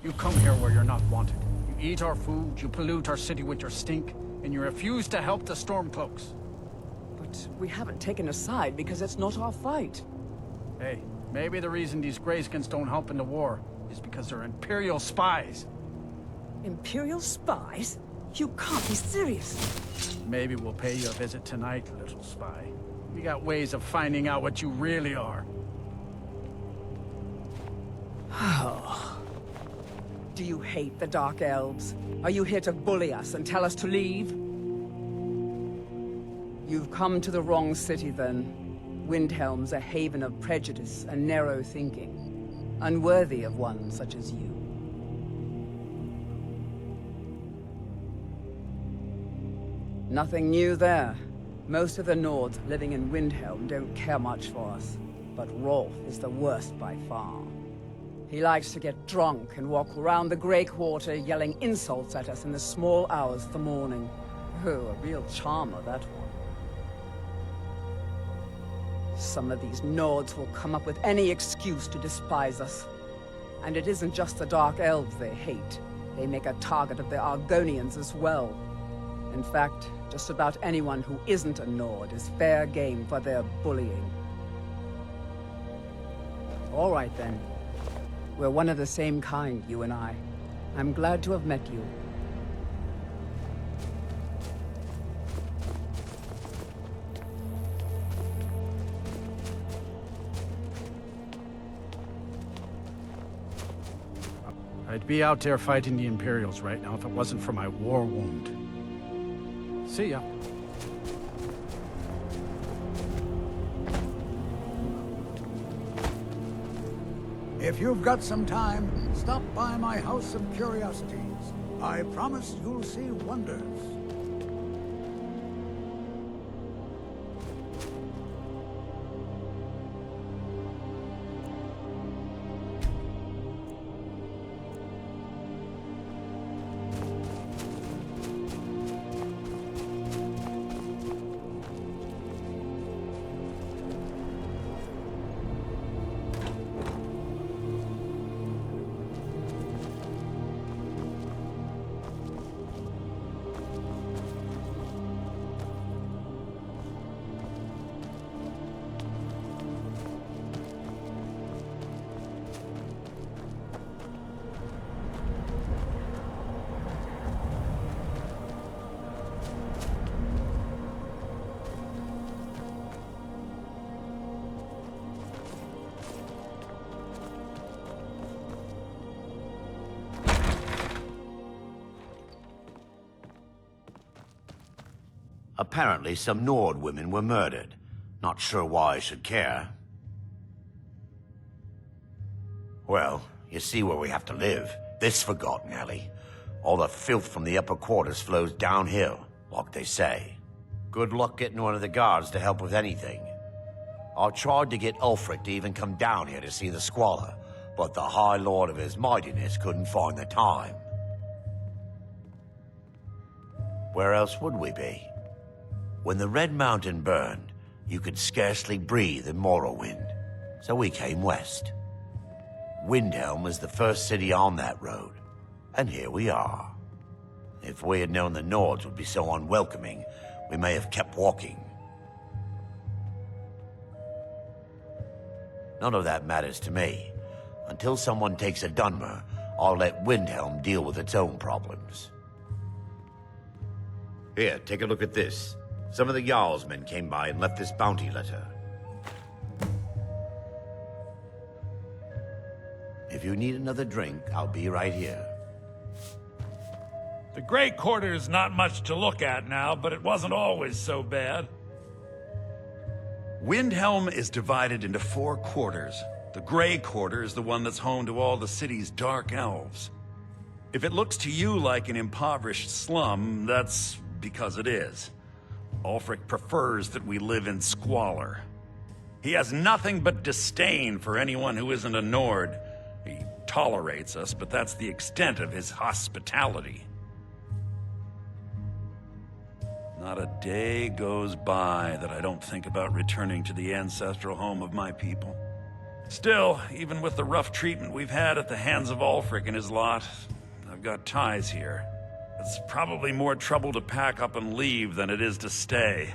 You come here where you're not wanted. You eat our food, you pollute our city with your stink, and you refuse to help the Stormcloaks. But we haven't taken a side because it's not our fight. Hey, maybe the reason these Greyskins don't help in the war is because they're Imperial spies. Imperial spies? You can't be serious. Maybe we'll pay you a visit tonight, little spy. We got ways of finding out what you really are. Do you hate the Dark Elves? Are you here to bully us and tell us to leave? You've come to the wrong city, then. Windhelm's a haven of prejudice and narrow thinking, unworthy of one such as you. Nothing new there. Most of the Nords living in Windhelm don't care much for us, but Rolf is the worst by far. He likes to get drunk and walk around the Grey Quarter yelling insults at us in the small hours of the morning. Oh, a real charmer, that one. Some of these Nords will come up with any excuse to despise us. And it isn't just the Dark Elves they hate. They make a target of the Argonians as well. In fact, just about anyone who isn't a Nord is fair game for their bullying. All right then. We're one of the same kind, you and I. I'm glad to have met you. I'd be out there fighting the Imperials right now if it wasn't for my war wound. See ya. If you've got some time, stop by my House of Curiosities. I promise you'll see wonders. Apparently, some Nord women were murdered. Not sure why I should care. Well, you see where we have to live. This forgotten alley. All the filth from the upper quarters flows downhill, like they say. Good luck getting one of the guards to help with anything. I tried to get Ulfric to even come down here to see the squalor, but the High Lord of his mightiness couldn't find the time. Where else would we be? When the Red Mountain burned, you could scarcely breathe in Morrowind, so we came west. Windhelm was the first city on that road, and here we are. If we had known the Nords would be so unwelcoming, we may have kept walking. None of that matters to me. Until someone takes a Dunmer, I'll let Windhelm deal with its own problems. Here, take a look at this. Some of the Jarl's men came by and left this bounty letter. If you need another drink, I'll be right here. The Grey Quarter's not much to look at now, but it wasn't always so bad. Windhelm is divided into 4 quarters. The Grey Quarter is the one that's home to all the city's Dark Elves. If it looks to you like an impoverished slum, that's because it is. Ulfric prefers that we live in squalor. He has nothing but disdain for anyone who isn't a Nord. He tolerates us, but that's the extent of his hospitality. Not a day goes by that I don't think about returning to the ancestral home of my people. Still, even with the rough treatment we've had at the hands of Ulfric and his lot, I've got ties here. It's probably more trouble to pack up and leave than it is to stay.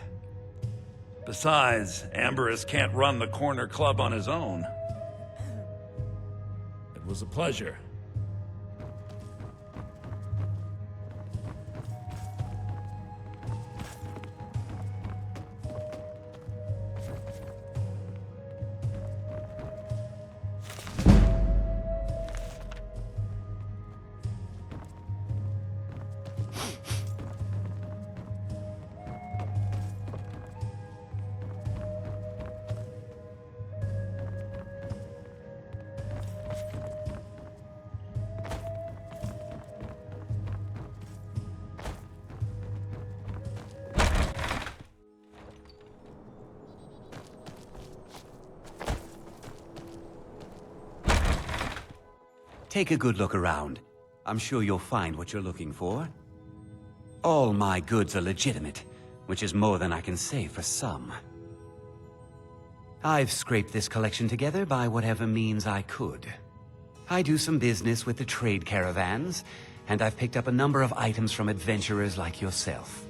Besides, Amberus can't run the corner club on his own. It was a pleasure. Take a good look around. I'm sure you'll find what you're looking for. All my goods are legitimate, which is more than I can say for some. I've scraped this collection together by whatever means I could. I do some business with the trade caravans, and I've picked up a number of items from adventurers like yourself.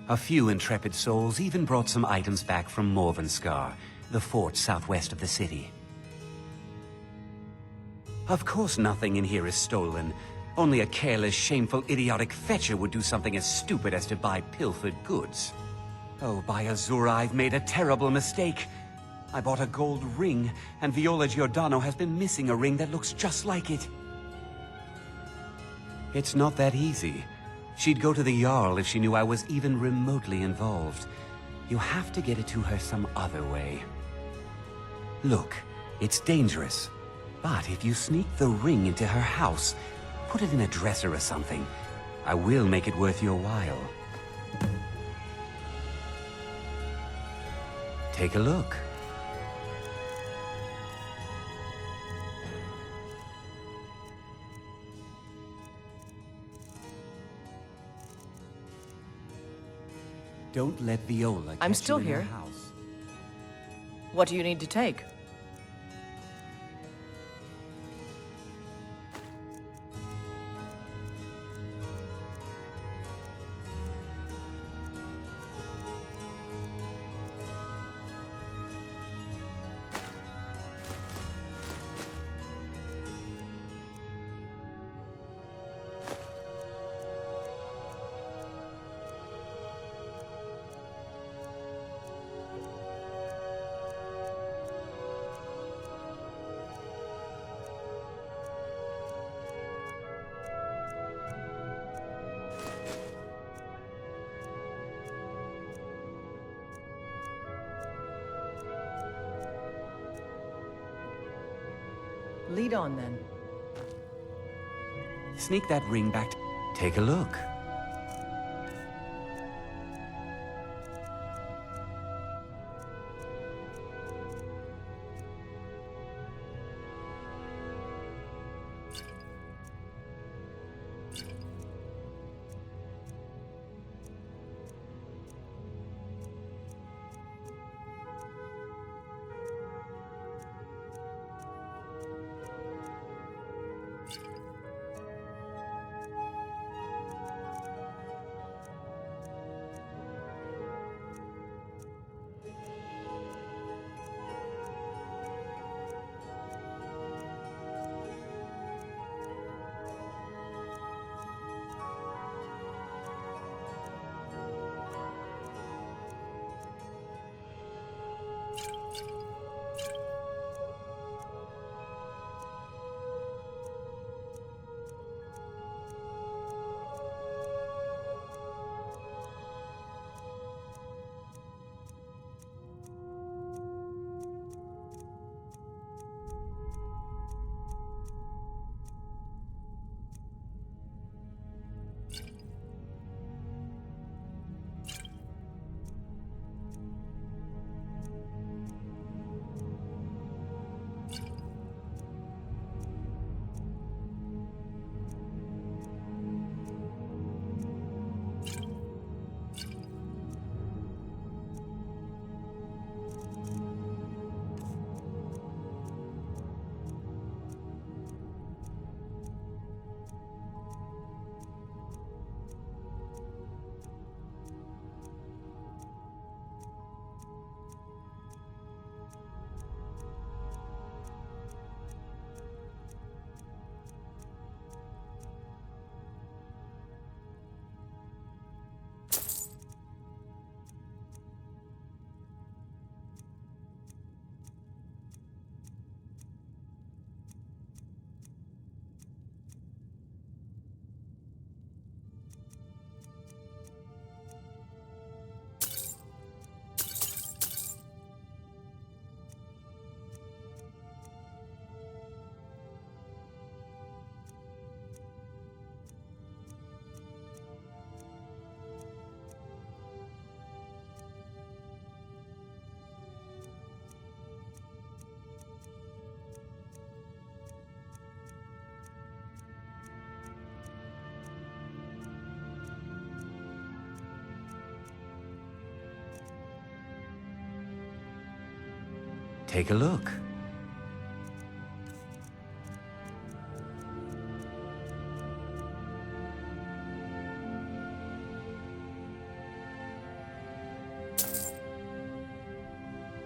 A few intrepid souls even brought some items back from Morvenskar, the fort southwest of the city. Of course nothing in here is stolen. Only a careless, shameful, idiotic fetcher would do something as stupid as to buy pilfered goods. Oh, by Azura, I've made a terrible mistake. I bought a gold ring, and Viola Giordano has been missing a ring that looks just like it. It's not that easy. She'd go to the Jarl if she knew I was even remotely involved. You have to get it to her some other way. Look, it's dangerous. But if you sneak the ring into her house, put it in a dresser or something, I will make it worth your while. Take a look. Don't let Viola I'm catch still you in her here. house. What do you need to take? Lead on, then. Sneak that ring back. Take a look. Take a look.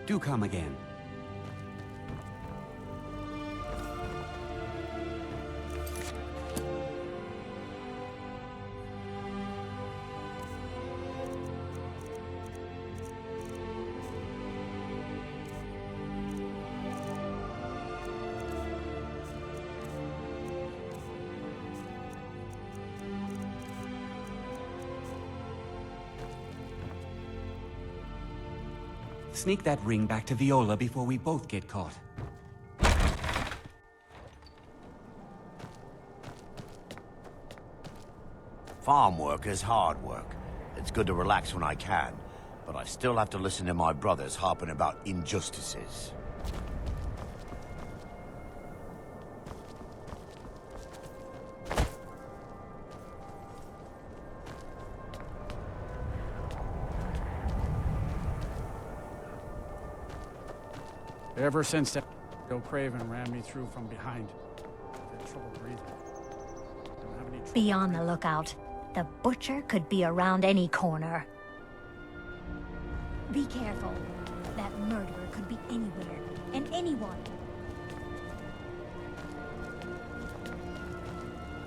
Do come again. Sneak that ring back to Viola before we both get caught. Farm work is hard work. It's good to relax when I can, but I still have to listen to my brothers harping about injustices. Ever since that Joe Craven ran me through from behind, I've had trouble breathing. Don't have any trouble Be on the lookout. The butcher could be around any corner. Be careful. That murderer could be anywhere, and anyone.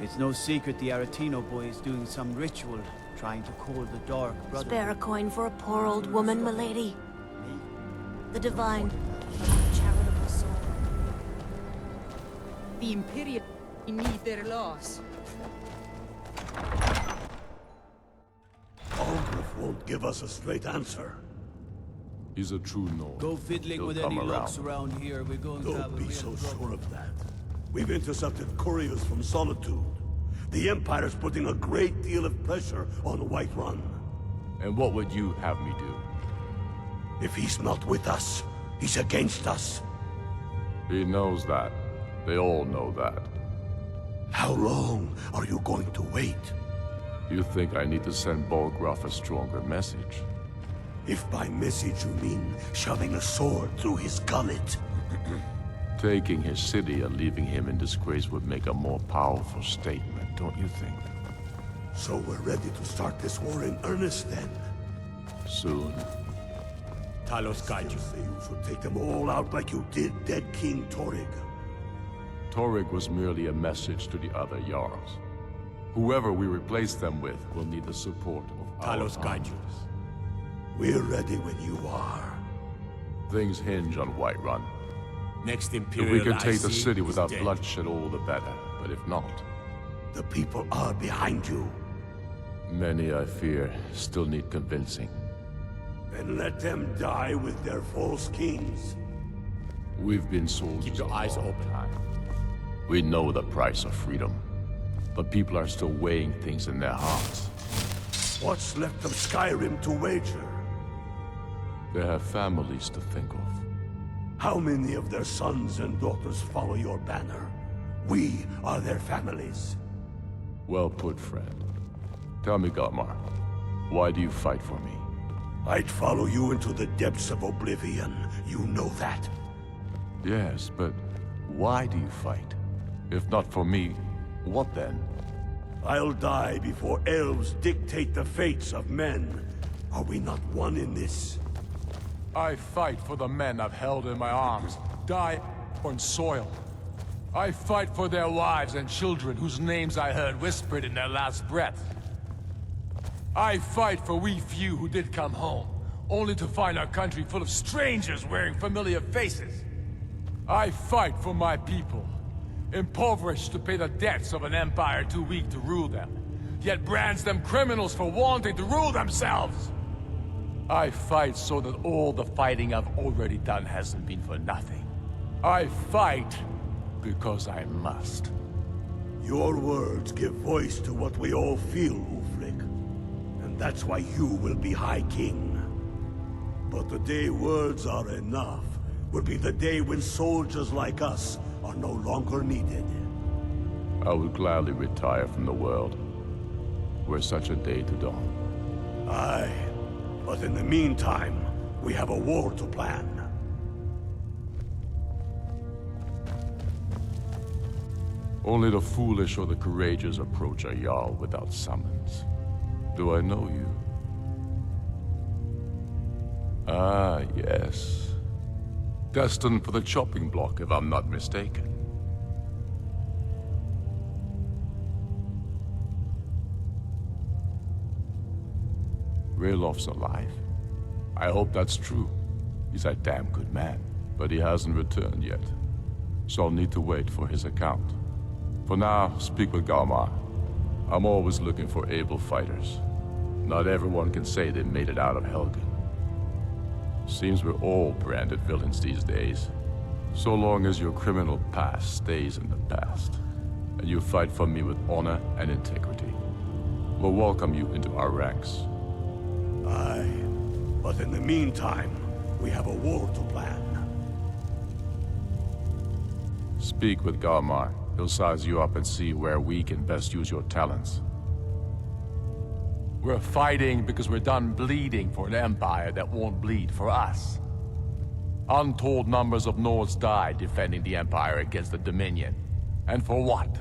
It's no secret the Aretino boy is doing some ritual, trying to call the Dark Brother. Spare a coin for a poor old woman, milady. The divine, charitable soul. The Imperial need their laws. Aldrich won't give us a straight answer. He's a true Nord. Go fiddling with any locks around here. We're going to have a Don't be real so trouble. sure of that. We've intercepted couriers from Solitude. The Empire's putting a great deal of pressure on Whiterun. And what would you have me do? If he's not with us, he's against us. He knows that. They all know that. How long are you going to wait? You think I need to send Bolgraf a stronger message? If by message you mean shoving a sword through his gullet. Taking his city and leaving him in disgrace would make a more powerful statement, don't you think? So we're ready to start this war in earnest then? Soon. Talos guide you. Say you should take them all out like you did dead King Torrig. Torrig was merely a message to the other Jarls. Whoever we replace them with will need the support of Talos guide you. We're ready when you are. Things hinge on Whiterun. Next If Imperial we can take I the see city is without dead. bloodshed, all the better. But if not, The people are behind you. many, I fear, still need convincing. Then let them die with their false kings. We've been soldiers Keep your a eyes long open. time. We know the price of freedom. But people are still weighing things in their hearts. What's left of Skyrim to wager? They have families to think of. How many of their sons and daughters follow your banner? We are their families. Well put, friend. Tell me, Galmar, why do you fight for me? I'd follow you into the depths of oblivion. You know that. Yes, but why do you fight? If not for me, what then? I'll die before elves dictate the fates of men. Are we not one in this? I fight for the men I've held in my arms, die on soil. I fight for their wives and children whose names I heard whispered in their last breath. I fight for we few who did come home, only to find our country full of strangers wearing familiar faces. I fight for my people, impoverished to pay the debts of an empire too weak to rule them, yet brands them criminals for wanting to rule themselves. I fight so that all the fighting I've already done hasn't been for nothing. I fight because I must. Your words give voice to what we all feel, Ulfric. And that's why you will be High King. But the day words are enough will be the day when soldiers like us are no longer needed. I would gladly retire from the world, were such a day to dawn. Aye, but in the meantime, we have a war to plan. Only the foolish or the courageous approach a Jarl without summons. Do I know you? Ah, yes. Destined for the chopping block, if I'm not mistaken. Raylof's alive. I hope that's true. He's a damn good man, but he hasn't returned yet. So I'll need to wait for his account. For now, speak with Galmar. I'm always looking for able fighters. Not everyone can say they made it out of Helgen. Seems we're all branded villains these days. So long as your criminal past stays in the past, and you fight for me with honor and integrity, we'll welcome you into our ranks. Aye, but in the meantime, we have a war to plan. Speak with Galmar. He'll size you up and see where we can best use your talents. We're fighting because we're done bleeding for an empire that won't bleed for us. Untold numbers of Nords died defending the empire against the Dominion. And for what?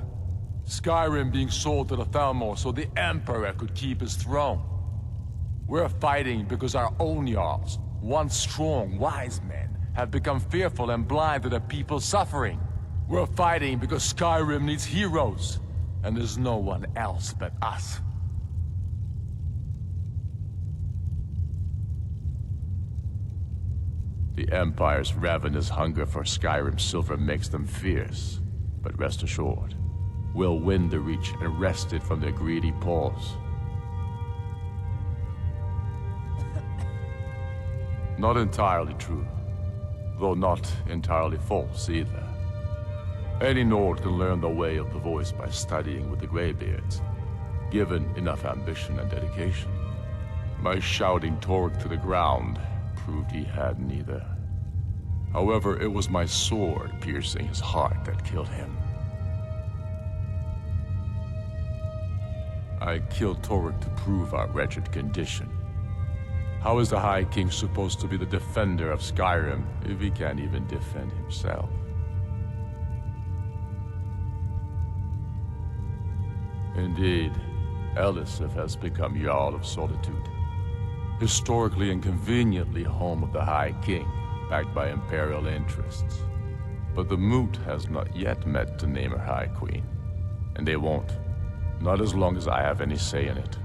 Skyrim being sold to the Thalmor so the emperor could keep his throne. We're fighting because our own Jarls, once strong, wise men, have become fearful and blind to the people's suffering. We're fighting because Skyrim needs heroes, and there's no one else but us. The Empire's ravenous hunger for Skyrim silver makes them fierce, but rest assured, we'll win the Reach and wrest it from their greedy paws. Not entirely true, though not entirely false either. Any Nord can learn the way of the voice by studying with the Greybeards, given enough ambition and dedication. My shouting Torg to the ground proved he had neither. However, it was my sword piercing his heart that killed him. I killed Torg to prove our wretched condition. How is the High King supposed to be the defender of Skyrim if he can't even defend himself? Indeed, Elisif has become Jarl of Solitude. Historically and conveniently home of the High King, backed by Imperial interests. But the Moot has not yet met to name her High Queen. And they won't. Not as long as I have any say in it.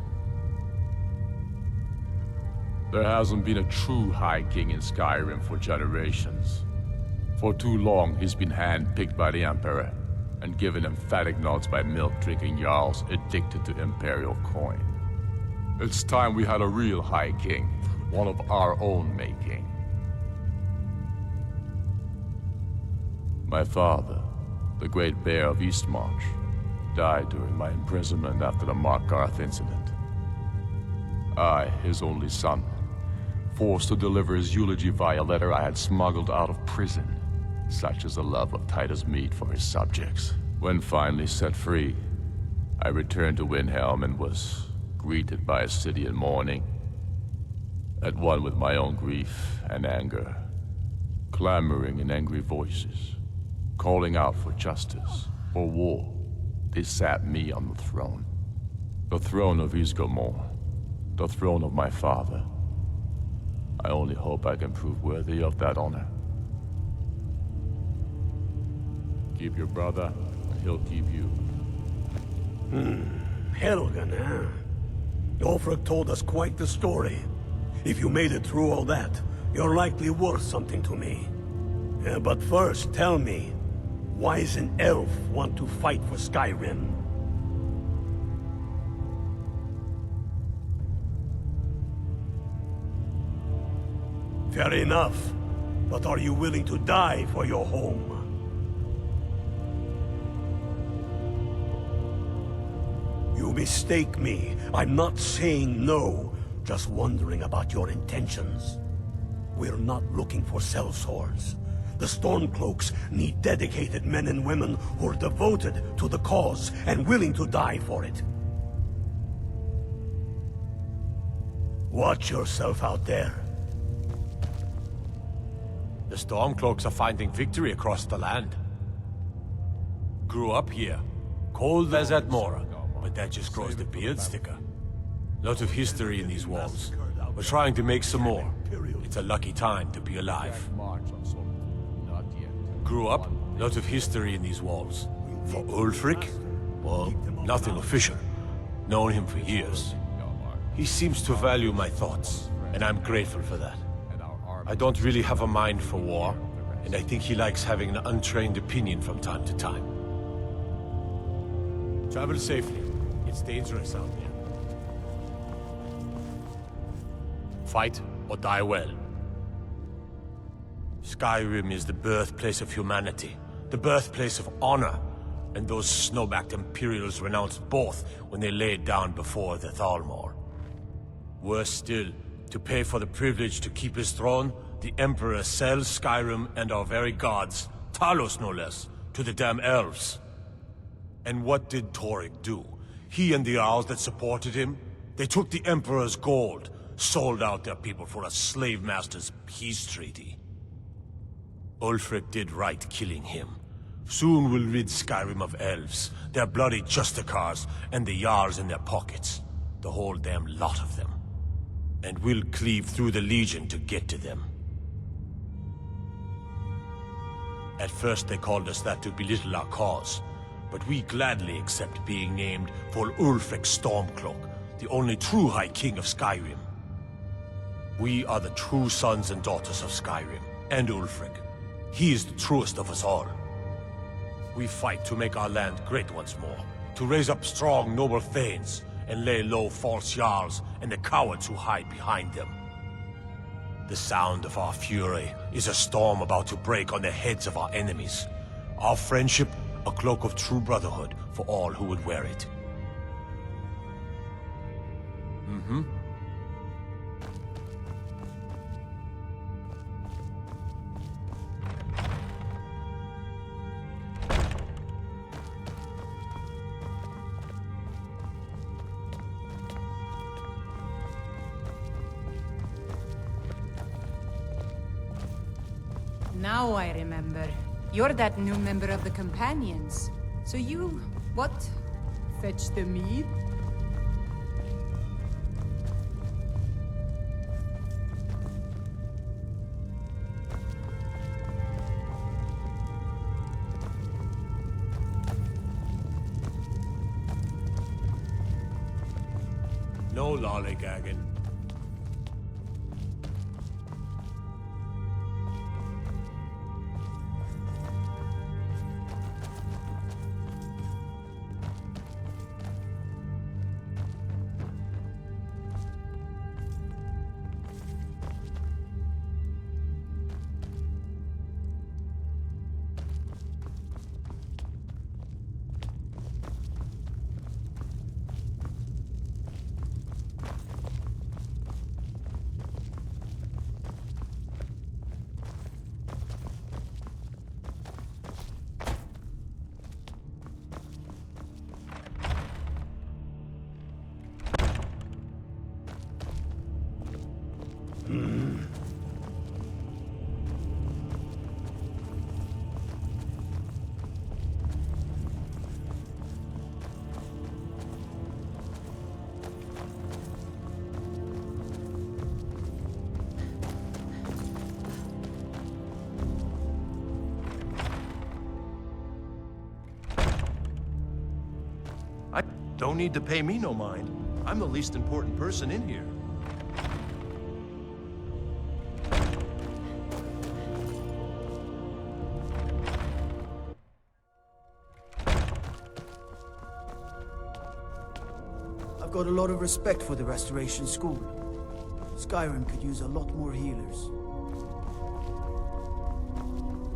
There hasn't been a true High King in Skyrim for generations. For too long, he's been handpicked by the Emperor, and given emphatic nods by milk-drinking Jarls addicted to Imperial coin. It's time we had a real High King, one of our own making. My father, the Great Bear of Eastmarch, died during my imprisonment after the Markarth incident. I, his only son, forced to deliver his eulogy via letter I had smuggled out of prison. Such is the love of Titus meat for his subjects. When finally set free, I returned to Windhelm and was greeted by a city in mourning, at one with my own grief and anger, clamoring in angry voices, calling out for justice, for war. They sat me on the throne of Ysgolmor, the throne of my father. I only hope I can prove worthy of that honor. Keep your brother, and he'll keep you. Helgen, huh? Ulfric told us quite the story. If you made it through all that, you're likely worth something to me. But first, tell me, why does an elf want to fight for Skyrim? Fair enough, but are you willing to die for your home? You mistake me. I'm not saying no, just wondering about your intentions. We're not looking for sellswords. The Stormcloaks need dedicated men and women who are devoted to the cause and willing to die for it. Watch yourself out there. The Stormcloaks are finding victory across the land. Grew up here, Cold as at Mora, but that just grows the beard thicker. Lot of history in these walls. We're trying to make some more. It's a lucky time to be alive. Grew up, lot of history in these walls. For Ulfric? Well, nothing official. Known him for years. He seems to value my thoughts, and I'm grateful for that. I don't really have a mind for war, and I think he likes having an untrained opinion from time to time. Travel safely. It's dangerous out there. Fight or die well. Skyrim is the birthplace of humanity, the birthplace of honor, and those snow-backed Imperials renounced both when they laid down before the Thalmor. Worse still, to pay for the privilege to keep his throne, the Emperor sells Skyrim and our very gods, Talos no less, to the damn elves. And what did Torrik do? He and the Owls that supported him? They took the Emperor's gold, sold out their people for a slave master's peace treaty. Ulfric did right killing him. Soon we'll rid Skyrim of elves, their bloody justicars, and the Jarls in their pockets. The whole damn lot of them. And we'll cleave through the Legion to get to them. At first they called us that to belittle our cause, but we gladly accept being named for Ulfric Stormcloak, the only true High King of Skyrim. We are the true sons and daughters of Skyrim, and Ulfric. He is the truest of us all. We fight to make our land great once more, to raise up strong, noble thanes, and lay low false Jarls and the cowards who hide behind them. The sound of our fury is a storm about to break on the heads of our enemies. Our friendship, a cloak of true brotherhood for all who would wear it. Now I remember. You're that new member of the Companions. So you... what? Fetch the mead? No lollygagging. Don't need to pay me no mind. I'm the least important person in here. I've got a lot of respect for the Restoration School. Skyrim could use a lot more healers.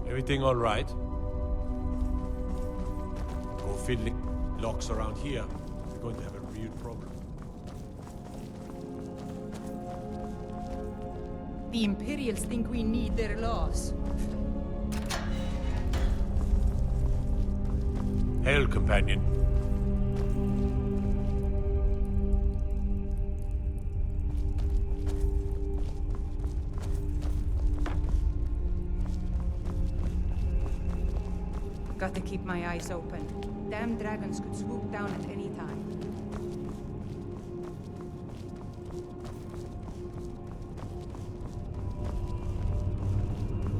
Everything all right? Go fiddling locks around here. We're going to have a real problem. The Imperials think we need their laws. Hail, companion. Got to keep my eyes open. Damn dragons could swoop down at any time.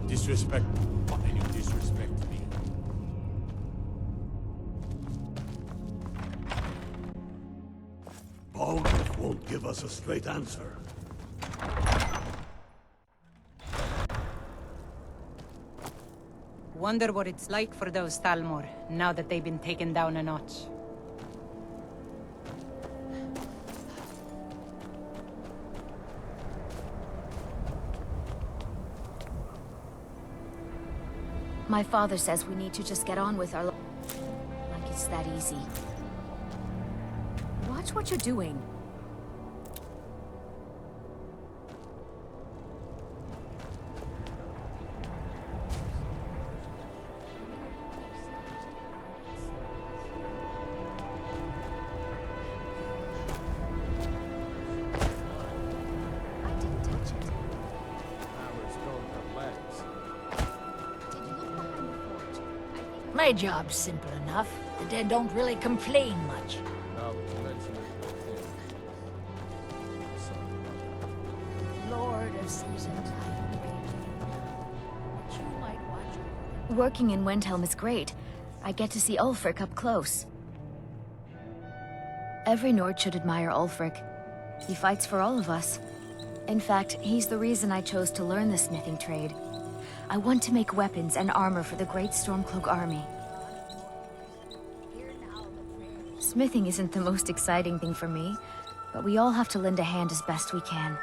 Disrespect, and you disrespect me. Balgruuf won't give us a straight answer. Wonder what it's like for those Thalmor, now that they've been taken down a notch. My father says we need to just get on with our like it's that easy. Watch what you're doing. My job's simple enough. The dead don't really complain much. Lord of Season Time. But you might watch. Working in Windhelm is great. I get to see Ulfric up close. Every Nord should admire Ulfric. He fights for all of us. In fact, he's the reason I chose to learn the smithing trade. I want to make weapons and armor for the great Stormcloak army. Smithing isn't the most exciting thing for me, but we all have to lend a hand as best we can.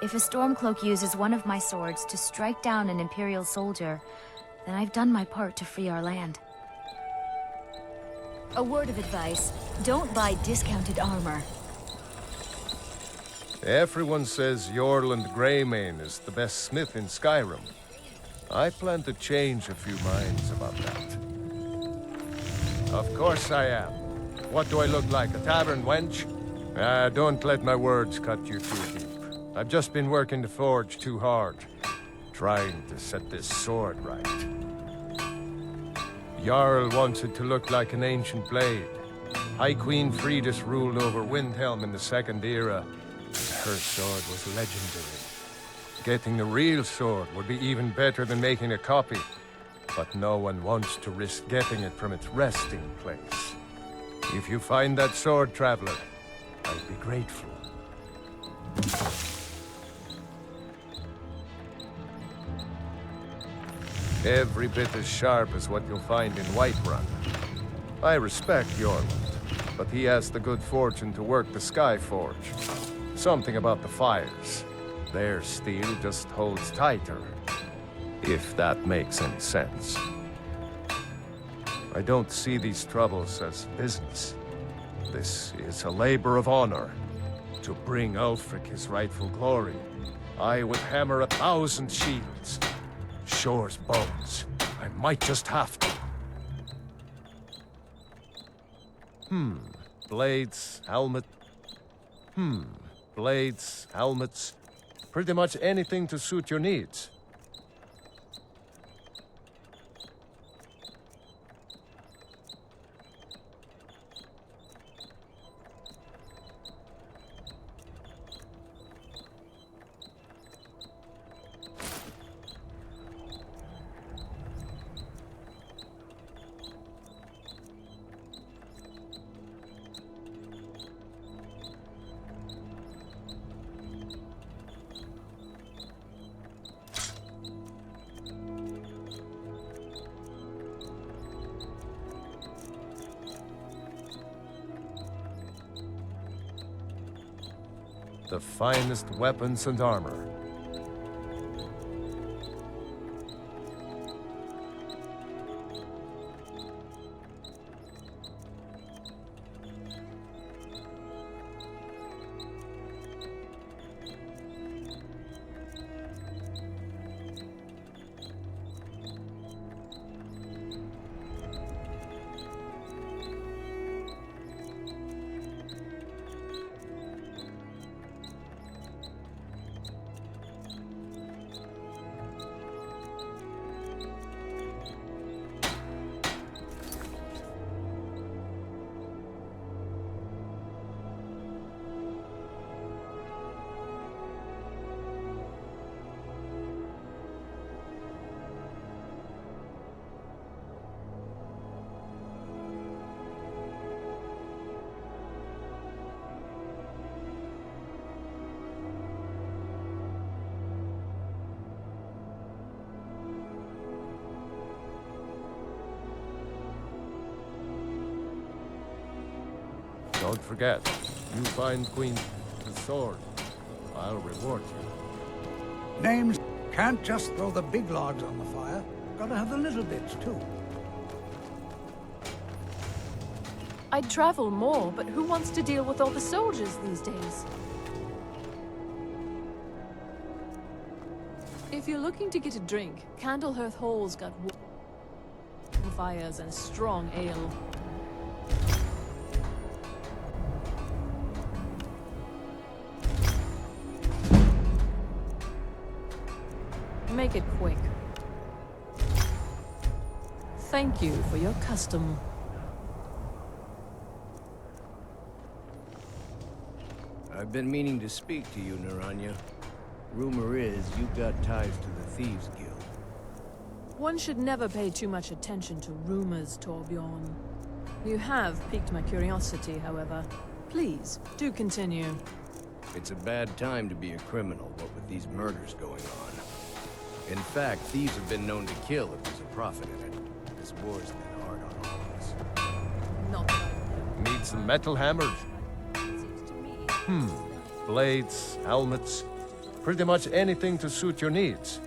If a Stormcloak uses one of my swords to strike down an Imperial soldier, then I've done my part to free our land. A word of advice, don't buy discounted armor. Everyone says Jorland Greymane is the best smith in Skyrim. I plan to change a few minds about that. Of course I am. What do I look like, a tavern wench? Don't let my words cut you too deep. I've just been working the forge too hard, trying to set this sword right. Jarl wants it to look like an ancient blade. High Queen Fridis ruled over Windhelm in the Second Era. Her sword was legendary. Getting the real sword would be even better than making a copy, but no one wants to risk getting it from its resting place. If you find that sword, Traveler, I'd be grateful. Every bit as sharp as what you'll find in Whiterun. I respect Jorland, but he has the good fortune to work the Skyforge. Something about the fires. Their steel just holds tighter, if that makes any sense. I don't see these troubles as business. This is a labor of honor. To bring Ulfric his rightful glory, I would hammer 1,000 shields. Shore's bones. I might just have to. Blades, helmet. Blades, helmets. Pretty much anything to suit your needs. The finest weapons and armor. Don't forget, you find Queen's sword, I'll reward you. Names can't just throw the big logs on the fire. Gotta have the little bits, too. I'd travel more, but who wants to deal with all the soldiers these days? If you're looking to get a drink, Candlehearth Hall's got warm fires and strong ale. Make it quick. Thank you for your custom. I've been meaning to speak to you, Naranya. Rumor is you've got ties to the Thieves Guild. One should never pay too much attention to rumors, Torbjorn. You have piqued my curiosity, however. Please, do continue. It's a bad time to be a criminal, what with these murders going on. In fact, thieves have been known to kill if there's a profit in it. This war's been hard on all of us. Not Need some metal hammers? Blades, helmets, pretty much anything to suit your needs.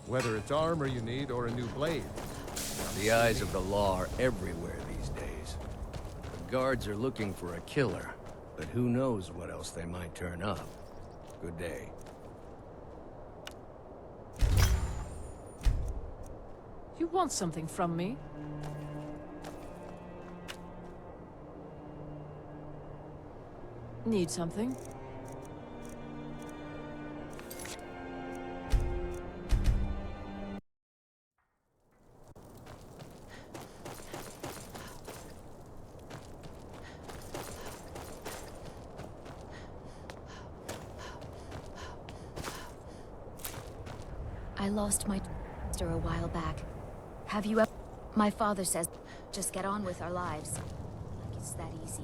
Whether it's armor you need or a new blade. The eyes of the law are everywhere these days. The guards are looking for a killer, but who knows what else they might turn up. Good day. You want something from me? Need something? I lost my sister a while back. Have you ever... My father says, just get on with our lives. Like it's that easy.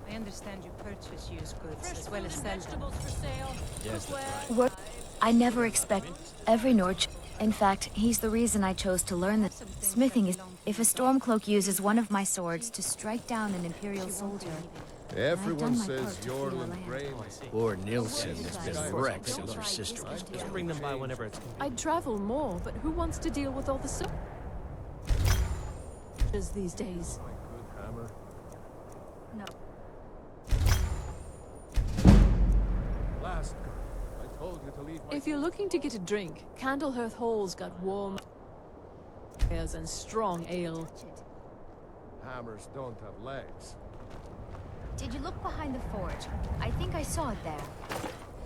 I understand you purchase used goods as well as sell them. For sale. Yes, that's right. What? I never expect every Norch. In fact, he's the reason I chose to learn that smithing is... If a Stormcloak uses one of my swords to strike down an Imperial soldier... Everyone my says part to you're feel in land. Grain. Poor Nilsson has been wrecked since her sister was Just killed. bring them by whenever it's convenient. I'd travel more, but who wants to deal with all the soldiers these days? Good hammer. No. Last girl, I told you to leave my... If you're looking to get a drink, Candlehearth Hall's got warm fires and strong ale. Hammers don't have legs. Did you look behind the forge? I think I saw it there.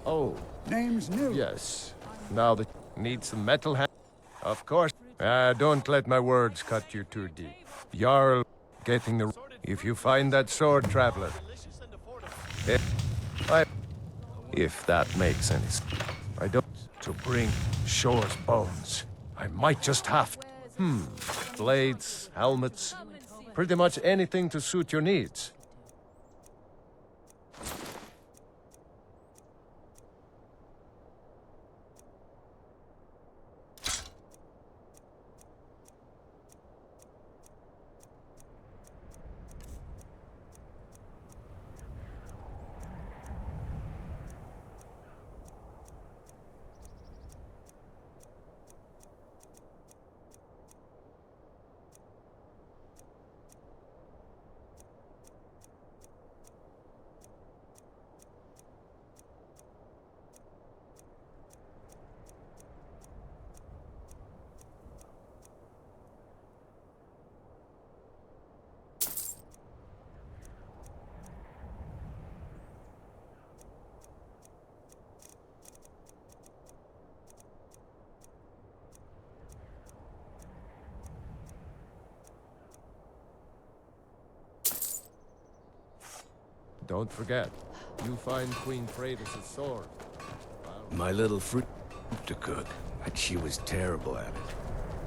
Oh. Name's new. Yes. Now that need some metal Of course. Don't let my words cut you too deep. Jarl getting the... If you find that sword, traveler. If that makes any sense. I don't... To bring Shore's bones. I might just have... Blades, helmets. Pretty much anything to suit your needs. Don't forget, you find Queen Freydis' sword. My little fruit to cook, but she was terrible at it.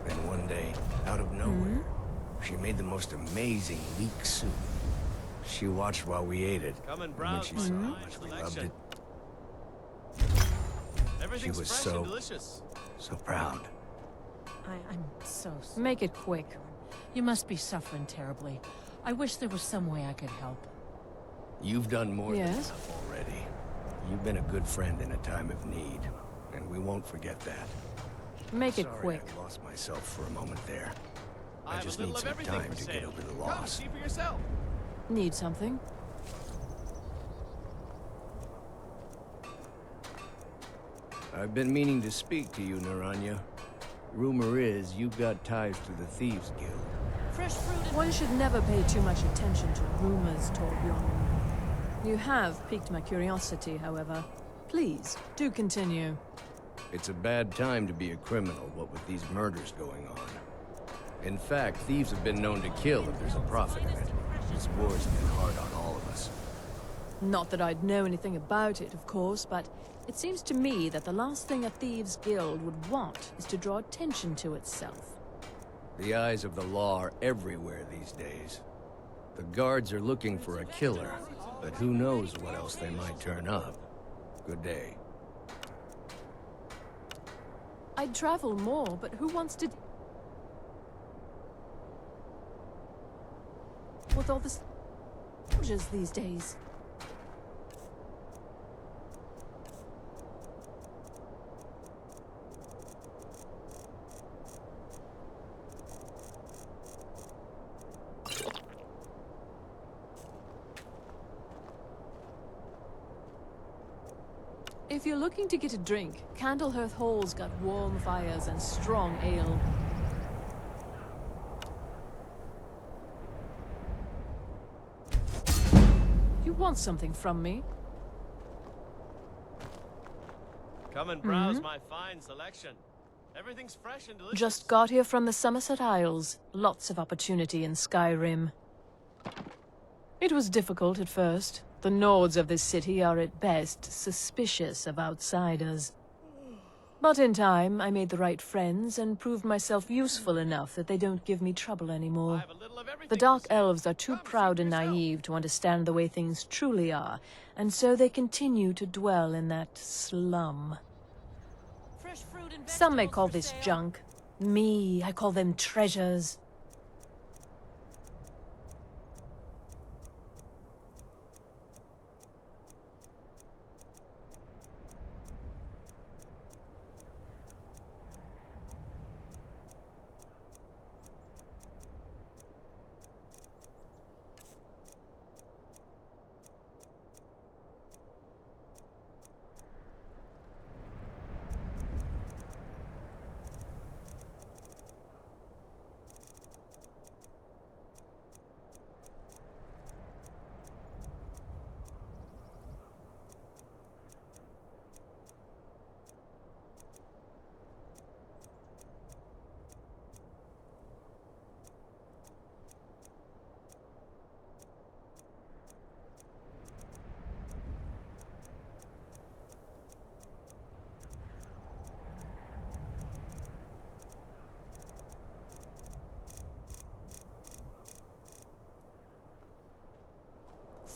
Then one day, out of nowhere, she made the most amazing leek soup. She watched while we ate it, Come and and when browse she my saw how fine much we selection. loved it, Everything's she was fresh and so delicious. proud. I'm so sorry. Make it quick. You must be suffering terribly. I wish there was some way I could help. You've done more than Yes? enough already. You've been a good friend in a time of need, and we won't forget that. Make it Sorry quick. I lost myself for a moment there. I have just a little need of some everything time for to sale. get over the Come loss. see for yourself. Need something? I've been meaning to speak to you, Naranya. Rumor is you've got ties to the Thieves Guild. Fresh fruit and... One should never pay too much attention to rumors, Torbjorn. You have piqued my curiosity, however. Please, do continue. It's a bad time to be a criminal, what with these murders going on. In fact, thieves have been known to kill if there's a profit in it. This war's been hard on all of us. Not that I'd know anything about it, of course, but it seems to me that the last thing a thieves' guild would want is to draw attention to itself. The eyes of the law are everywhere these days. The guards are looking for a killer, but who knows what else they might turn up. Good day. I'd travel more, but who wants to... With all the soldiers these days. If you're looking to get a drink, Candlehearth Hall's got warm fires and strong ale. You want something from me? Come and browse my fine selection. Everything's fresh and delicious. Just got here from the Somerset Isles. Lots of opportunity in Skyrim. It was difficult at first. The Nords of this city are at best suspicious of outsiders. But in time, I made the right friends and proved myself useful enough that they don't give me trouble anymore. The Dark Elves are too proud and naive to understand the way things truly are, and so they continue to dwell in that slum. Some may call this junk. Me, I call them treasures.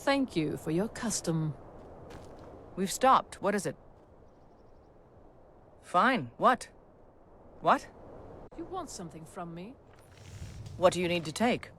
Thank you for your custom. We've stopped. What is it? Fine. What? What? You want something from me? What do you need to take?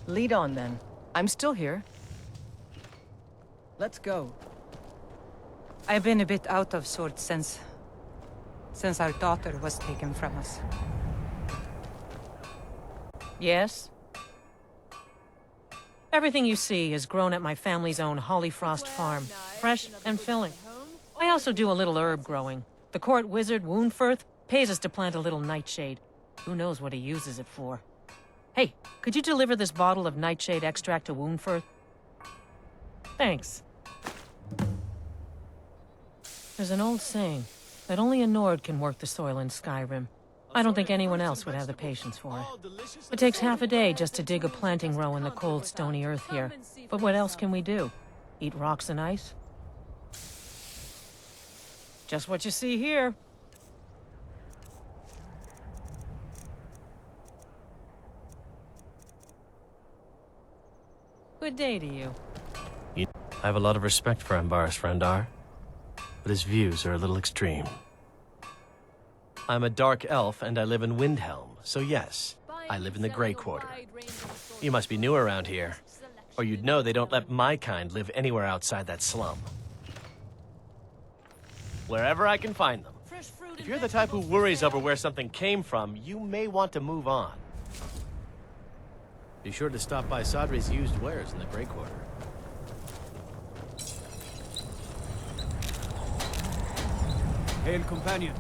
Lead on, then. I'm still here. Let's go. I've been a bit out of sorts since our daughter was taken from us. Yes? Everything you see is grown at my family's own Hollyfrost farm, fresh and filling. I I also do a little herb growing. The court wizard, Woundfirth, pays us to plant a little nightshade. Who knows what he uses it for? Hey, could you deliver this bottle of nightshade extract to Woundfirth? Thanks. There's an old saying that only a Nord can work the soil in Skyrim. I don't think anyone else would have the patience for it. It takes half a day just to dig a planting row in the cold, stony earth here. But what else can we do? Eat rocks and ice? Just what you see here. Good day to you. I have a lot of respect for Ambaris Frandar, but his views are a little extreme. I'm a dark elf and I live in Windhelm, so yes, I live in the Grey Quarter. You must be new around here, or you'd know they don't let my kind live anywhere outside that slum. Wherever I can find them. If you're the type who worries over where something came from, you may want to move on. Be sure to stop by Sadri's used wares in the Grey Quarter. Hail, companion.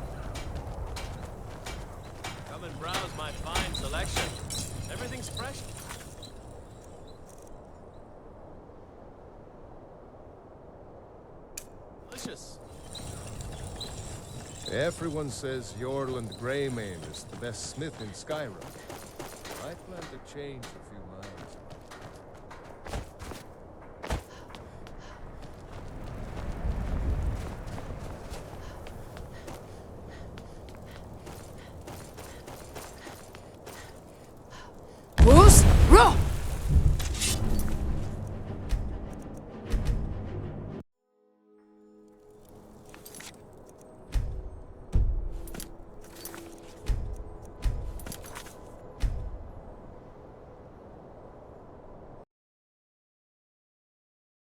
Come and browse my fine selection. Everything's fresh. Delicious. Everyone says Jorland Greymane is the best smith in Skyrim. I plan to change a few minds.